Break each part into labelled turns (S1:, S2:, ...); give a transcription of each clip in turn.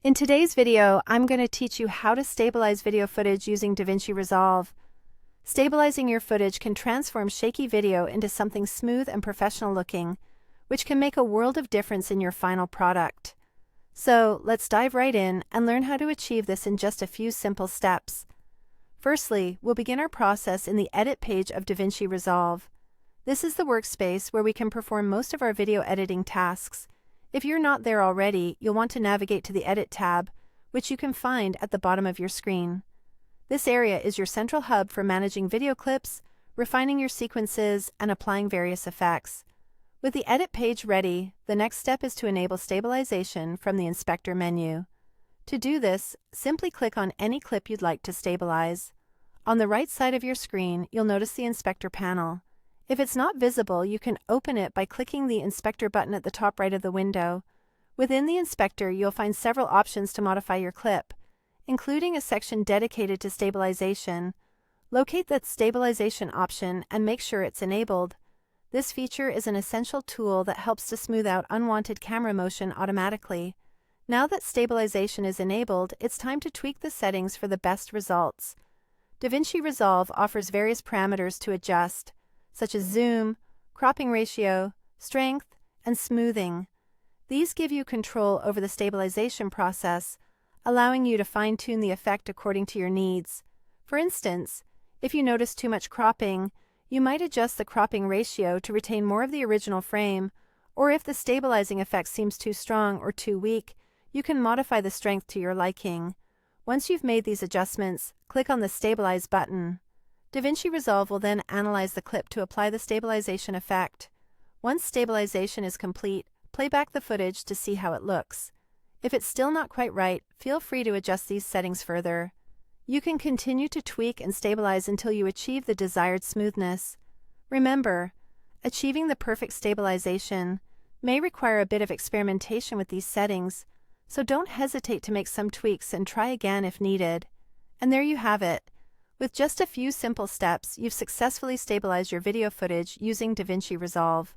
S1: In today's video, I'm going to teach you how to stabilize video footage using DaVinci Resolve. Stabilizing your footage can transform shaky video into something smooth and professional looking, which can make a world of difference in your final product. So, let's dive right in and learn how to achieve this in just a few simple steps. Firstly, we'll begin our process in the Edit page of DaVinci Resolve. This is the workspace where we can perform most of our video editing tasks. If you're not there already, you'll want to navigate to the Edit tab, which you can find at the bottom of your screen. This area is your central hub for managing video clips, refining your sequences, and applying various effects. With the Edit page ready, the next step is to enable stabilization from the Inspector menu. To do this, simply click on any clip you'd like to stabilize. On the right side of your screen, you'll notice the Inspector panel. If it's not visible, you can open it by clicking the Inspector button at the top right of the window. Within the Inspector, you'll find several options to modify your clip, including a section dedicated to stabilization. Locate that stabilization option and make sure it's enabled. This feature is an essential tool that helps to smooth out unwanted camera motion automatically. Now that stabilization is enabled, it's time to tweak the settings for the best results. DaVinci Resolve offers various parameters to adjust, such as zoom, cropping ratio, strength, and smoothing. These give you control over the stabilization process, allowing you to fine-tune the effect according to your needs. For instance, if you notice too much cropping, you might adjust the cropping ratio to retain more of the original frame, or if the stabilizing effect seems too strong or too weak, you can modify the strength to your liking. Once you've made these adjustments, click on the Stabilize button. DaVinci Resolve will then analyze the clip to apply the stabilization effect. Once stabilization is complete, play back the footage to see how it looks. If it's still not quite right, feel free to adjust these settings further. You can continue to tweak and stabilize until you achieve the desired smoothness. Remember, achieving the perfect stabilization may require a bit of experimentation with these settings, so don't hesitate to make some tweaks and try again if needed. And there you have it. With just a few simple steps, you've successfully stabilized your video footage using DaVinci Resolve.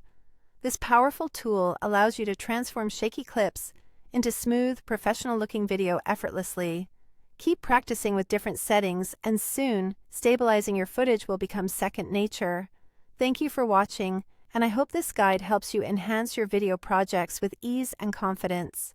S1: This powerful tool allows you to transform shaky clips into smooth, professional-looking video effortlessly. Keep practicing with different settings, and soon, stabilizing your footage will become second nature. Thank you for watching, and I hope this guide helps you enhance your video projects with ease and confidence.